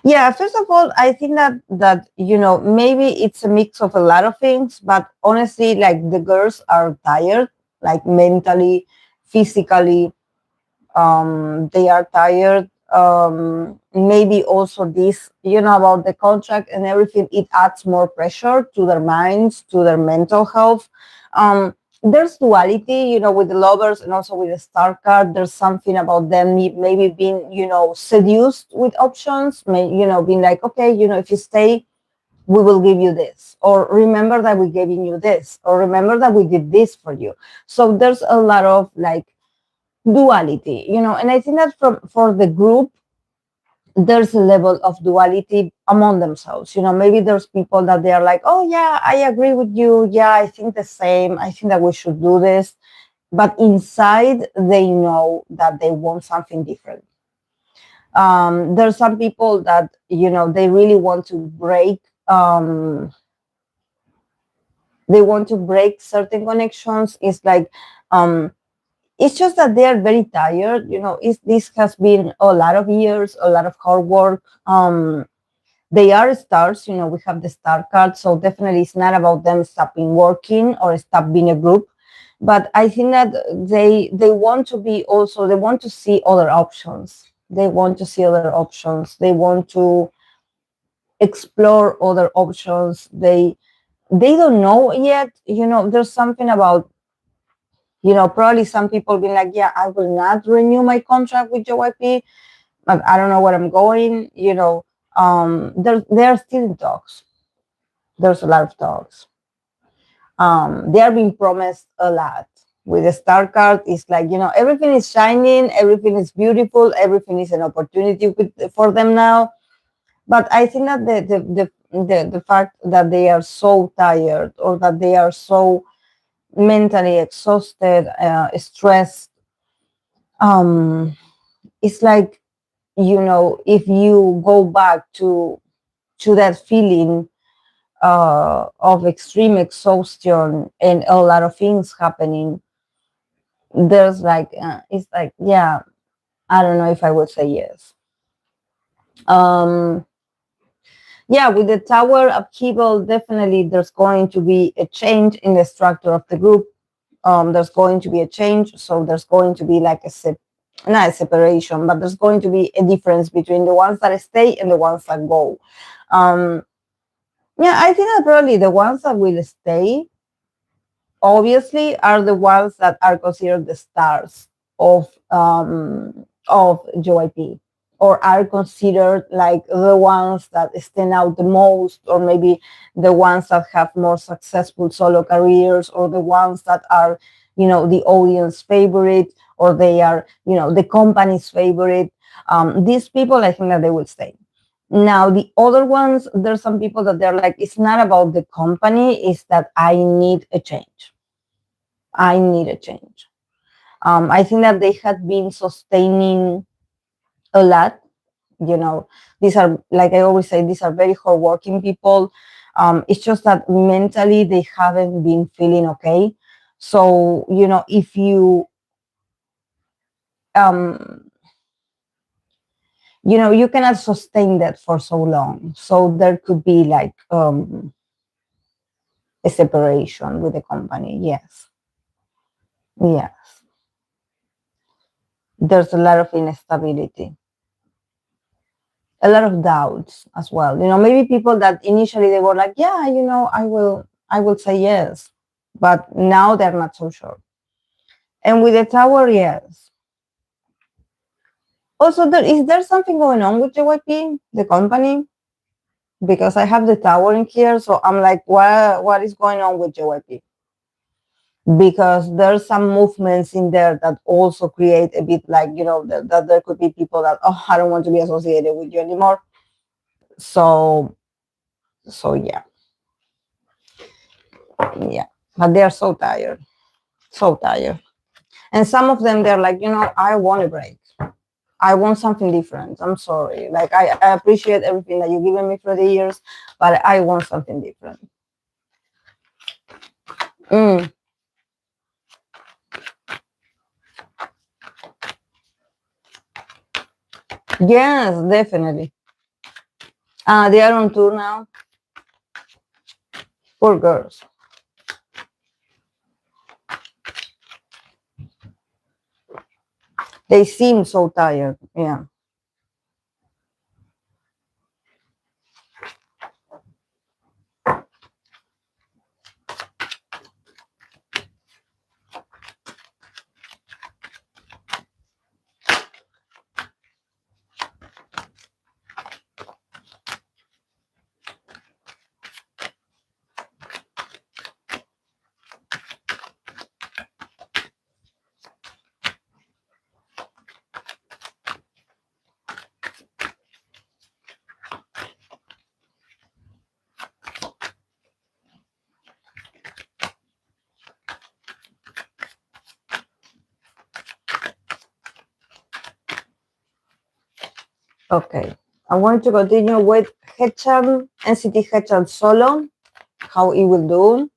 Yeah, first of all, I think that maybe it's a mix of a lot of things, but honestly, like the girls are tired, like mentally, physically, they are tired. Maybe also this, about the contract and everything, it adds more pressure to their minds, to their mental health. There's duality, with the Lovers and also with the Star card. There's something about them maybe being, seduced with options, being like, okay, if you stay, we will give you this, or remember that we're giving you this, or remember that we did this for you. So there's a lot of like duality, and I think that for the group, there's a level of duality among themselves. Maybe there's people that they are like, oh yeah, I agree with you, yeah, I think the same, I think that we should do this, but inside they know that they want something different. There's some people that they really want to break, they want to break certain connections. It's like it's just that they are very tired. This has been a lot of years, a lot of hard work. They are stars. We have the star card, so definitely it's not about them stopping working or stop being a group. But I think that they want to be also. They want to see other options. They want to see other options. They want to explore other options. They don't know yet. There's something about, probably some people being like, yeah, I will not renew my contract with JYP, but I don't know where I'm going. There are still in talks. There's a lot of talks. They are being promised a lot. With the star card, it's like, everything is shining, everything is beautiful, everything is an opportunity for them now. But I think that the fact that they are so tired, or that they are so mentally exhausted, stressed, it's like, if you go back to that feeling of extreme exhaustion and a lot of things happening, there's like, it's like, yeah, I don't know if I would say yes. Yeah, with the tower upheaval, definitely there's going to be a change in the structure of the group. There's going to be a change, so there's going to be like not a separation, but there's going to be a difference between the ones that stay and the ones that go. Yeah, I think that probably the ones that will stay, obviously, are the ones that are considered the stars of JYP, or are considered like the ones that stand out the most, or maybe the ones that have more successful solo careers, or the ones that are, the audience favorite, or they are, the company's favorite. These people, I think that they will stay. Now, the other ones, there's some people that they're like, it's not about the company, it's that I need a change. I need a change. I think that they had been sustaining a lot. These are, like I always say, these are very hardworking people. It's just that mentally they haven't been feeling okay. So, if you, you cannot sustain that for so long. So there could be like a separation with the company. Yes. Yes. There's a lot of instability, a lot of doubts as well. Maybe people that initially they were like, yeah, I will say yes, but now they're not so sure. And with the tower, yes. Also, is there something going on with JYP, the company? Because I have the tower in here, so I'm like, what is going on with JYP? Because there's some movements in there that also create a bit like, that there could be people that, oh, I don't want to be associated with you anymore. So yeah. Yeah, but they are so tired, so tired. And some of them, they're like, I want a break. I want something different. I'm sorry. Like, I appreciate everything that you've given me for the years, but I want something different. Mm. Yes, definitely. They are on tour now. Poor girls. They seem so tired. Yeah. Okay. I'm going to continue with NCT Haechan Solo. How it will do.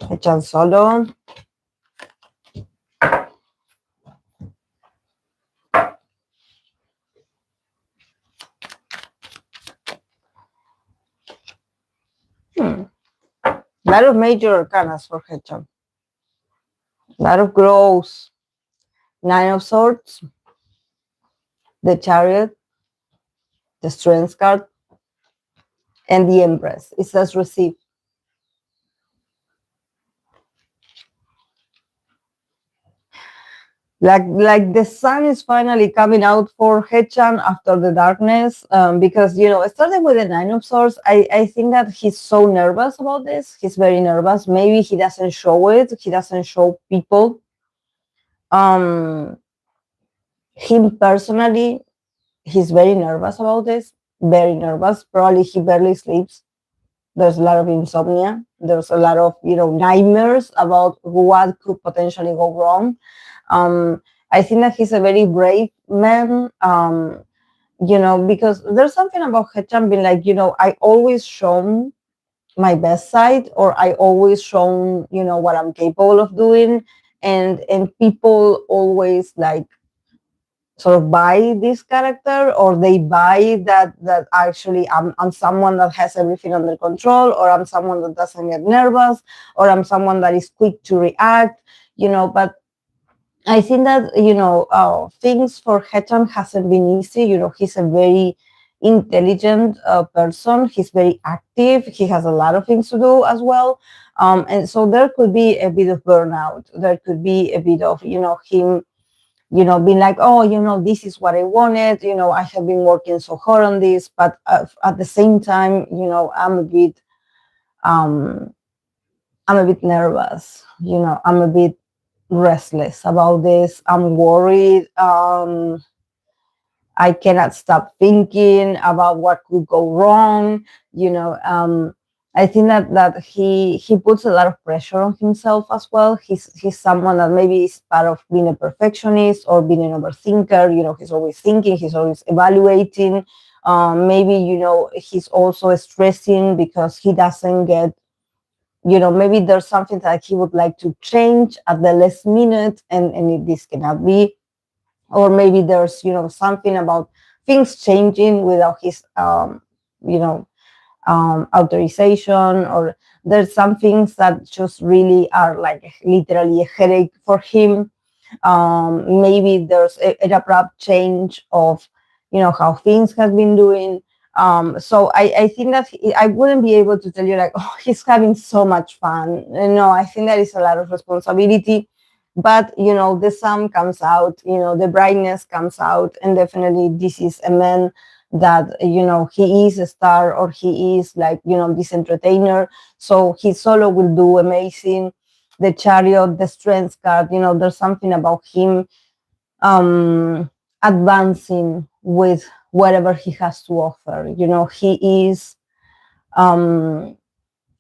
Haechan Solo. A lot of major arcanas for Haechan. A lot of growth. Nine of Swords. The Chariot. The Strength card. And the Empress. It says receive. Like the sun is finally coming out for Haechan after the darkness, because starting with the Nine of Swords, I think that he's so nervous about this. He's very nervous. Maybe he doesn't show it. He doesn't show people. Him personally, he's very nervous about this. Very nervous. Probably he barely sleeps. There's a lot of insomnia. There's a lot of nightmares about what could potentially go wrong. I think that he's a very brave man, because there's something about Haechan being like, I always shown my best side, or I always shown, what I'm capable of doing. And people always like sort of buy this character, or they buy that actually I'm someone that has everything under control, or I'm someone that doesn't get nervous, or I'm someone that is quick to react, but I think that things for Haechan hasn't been easy. He's a very intelligent person. He's very active. He has a lot of things to do as well, and so there could be a bit of burnout. There could be a bit of him being like, oh, this is what I wanted. I have been working so hard on this, but at the same time, um, I'm a bit nervous. I'm a bit restless about this. I'm worried. I cannot stop thinking about what could go wrong. I think that he puts a lot of pressure on himself as well. He's someone that maybe is part of being a perfectionist or being an overthinker. He's always thinking. He's always evaluating. Maybe he's also stressing because he doesn't get. Maybe there's something that he would like to change at the last minute, and this cannot be. Or maybe there's something about things changing without his authorization, or there's some things that just really are like literally a headache for him. Maybe there's an abrupt change of how things have been doing. So I think that I wouldn't be able to tell you like, oh, he's having so much fun. No, I think that is a lot of responsibility. But the sun comes out, the brightness comes out, and definitely this is a man that he is a star, or he is like this entertainer. So his solo will do amazing. The Chariot, the Strength card, there's something about him advancing with whatever he has to offer. He is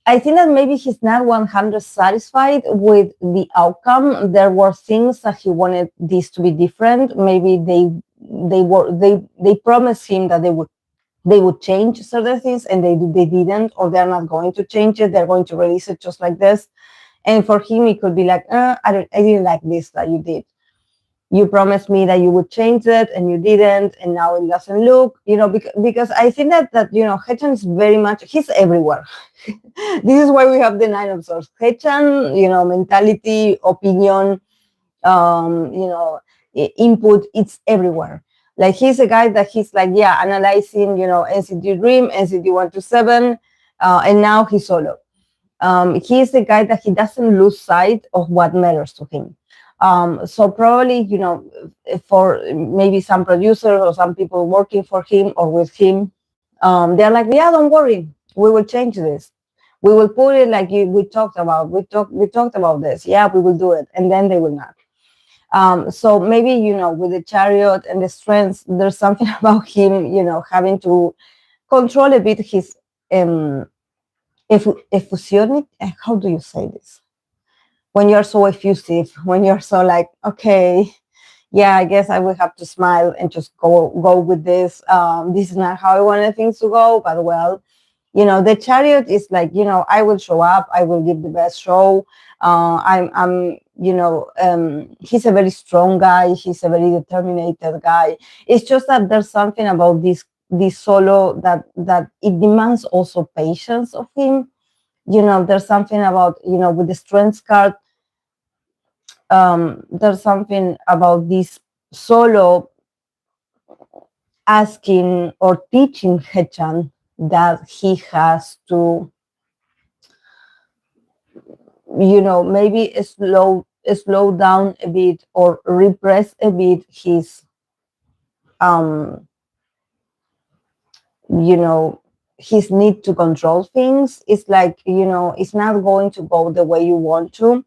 I think that maybe he's not 100 satisfied with the outcome. There were things that he wanted this to be different. Maybe they promised him that they would change certain things, and they didn't, or they're not going to change it. They're going to release it just like this. And for him, it could be like, I didn't like this that you did. You promised me that you would change it, and you didn't, and now it doesn't look, because I think that Haechan is very much, he's everywhere. This is why we have the nine of swords. Haechan, mentality, opinion, input, it's everywhere. Like, he's a guy that he's like, yeah, analyzing, NCT Dream, NCT 127, and now he's solo. He's the guy that he doesn't lose sight of what matters to him. So probably, for maybe some producers or some people working for him or with him, they're like, yeah, don't worry, we will change this. We will put it like we talked about. We talked about this. Yeah, we will do it, and then they will not. So maybe, with the chariot and the strengths, there's something about him, having to control a bit his effusionic. How do you say this? When you're so effusive, when you're so like, okay, yeah, I guess I will have to smile and just go with this. This is not how I wanted things to go, but well, the chariot is like, I will show up, I will give the best show. He's a very strong guy, he's a very determined guy. It's just that there's something about this solo that it demands also patience of him. There's something about, with the strengths card, there's something about this solo asking or teaching Haechan that he has to, maybe slow down a bit or repress a bit his, his need to control things. It's like, it's not going to go the way you want to.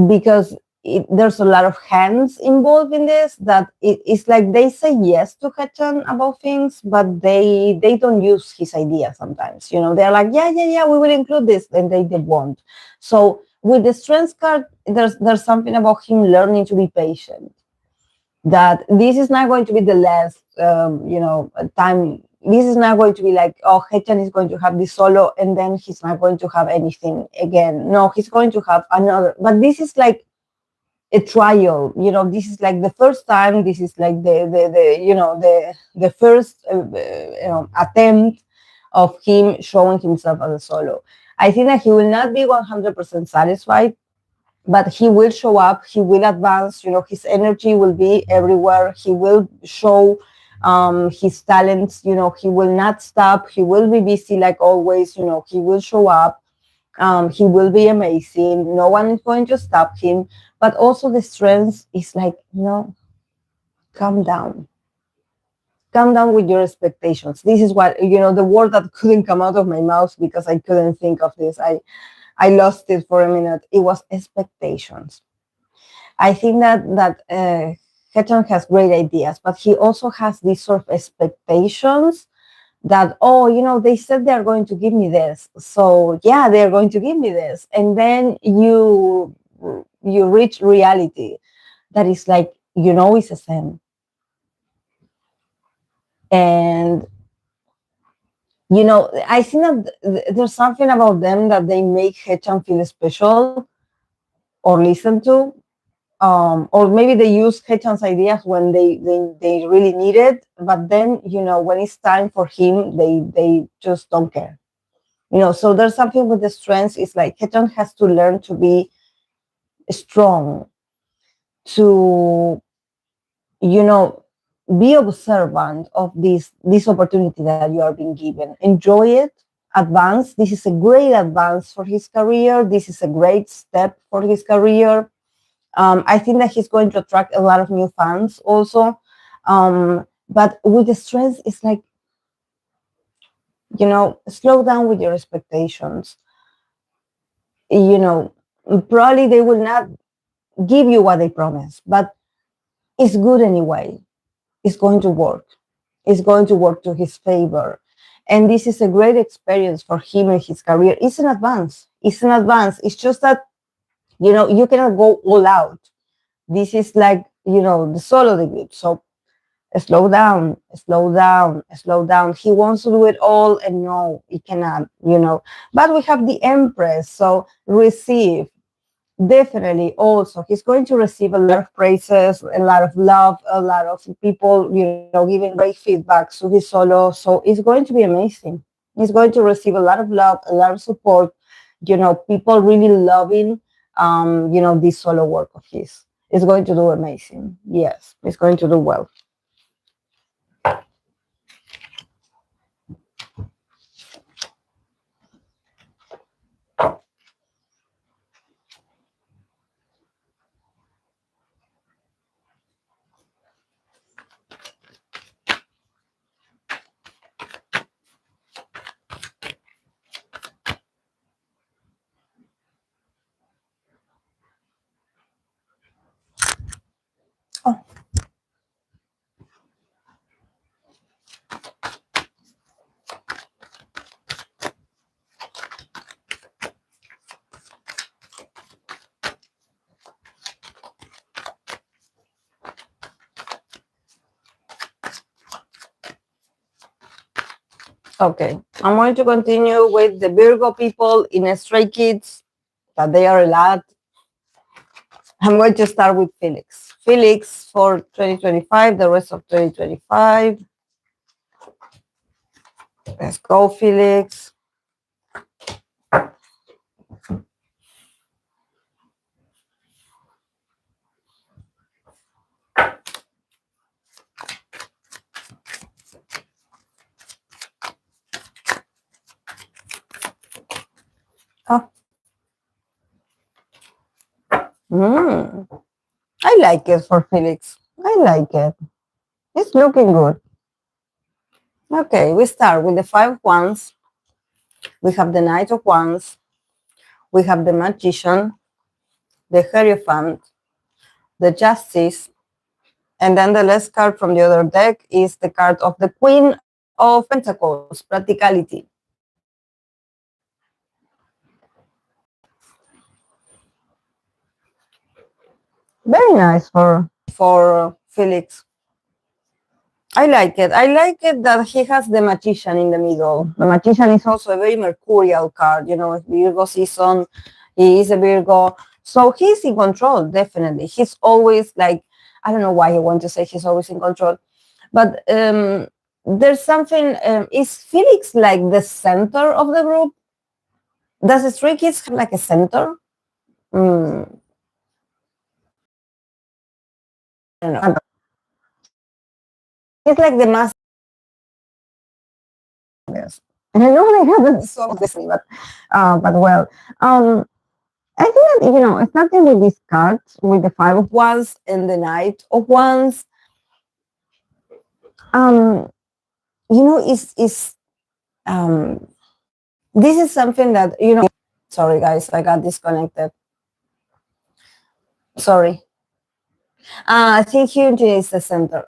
Because there's a lot of hands involved in this, that it's like they say yes to Haechan about things, but they don't use his idea sometimes. They're like, yeah, we will include this, and they won't. So with the strengths card, there's something about him learning to be patient, that this is not going to be the last time. This is not going to be like, oh, Haechan is going to have this solo and then he's not going to have anything again. No, he's going to have another. But this is like a trial. This is like the first time. This is like the first attempt of him showing himself as a solo. I think that he will not be 100% satisfied, but he will show up. He will advance. His energy will be everywhere. He will show his talents. He will not stop. He will be busy like always. He will show up. He will be amazing. No one is going to stop him. But also the strength is like, calm down. Calm down with your expectations. This is what, the word that couldn't come out of my mouth because I couldn't think of this. I lost it for a minute. It was expectations. I think that Haechan has great ideas, but he also has these sort of expectations that, they said they're going to give me this. So yeah, they're going to give me this. And then you reach reality that is like, it's a sin. And, I think that there's something about them that they make Haechan feel special or listen to. Or maybe they use Haechan's ideas when they really need it, but then when it's time for him, they just don't care. So there's something with the strengths. It's like Haechan has to learn to be strong, to be observant of this opportunity that you are being given. Enjoy it, advance. This is a great advance for his career. This is a great step for his career. I think that he's going to attract a lot of new fans also. But with the strength, it's like, slow down with your expectations. Probably they will not give you what they promise, but it's good anyway. It's going to work. It's going to work to his favor. And this is a great experience for him in his career. It's an advance. It's an advance. It's just that, you cannot go all out. This is like, the solo debut. So slow down, slow down, slow down. He wants to do it all, and no, he cannot, But we have the Empress, so receive. Definitely also, he's going to receive a lot of praises, a lot of love, a lot of people, giving great feedback to his solo. So it's going to be amazing. He's going to receive a lot of love, a lot of support, people really loving, this solo work of his. It's going to do amazing. Yes, it's going to do well. Oh. Okay, I'm going to continue with the Virgo people in Stray Kids, that they are a lot. I'm going to start with Felix. Felix for 2025, the rest of 2025. Let's go, Felix. Oh. I like it for Felix. I like it. It's looking good. Okay, we start with the 5 of Wands. We have the Knight of Wands. We have the Magician, the Hierophant, the Justice, and then the last card from the other deck is the card of the Queen of Pentacles, practicality. Very nice for Felix. I like it. I like it that he has the Magician in the middle. The Magician is also a very mercurial card. Virgo season, he is a Virgo. So he's in control, definitely. He's always like, I don't know why I want to say he's always in control. But there's something, is Felix like the center of the group? Does the Stray Kids have like a center? I don't know. He's like the master. Yes. And I know they haven't solved this, but well, I think that, it's nothing with these cards, with the 5 of Wands and the Knight of Wands. It's this is something that, sorry guys, I got disconnected. Sorry. I think Hyunjin is the center.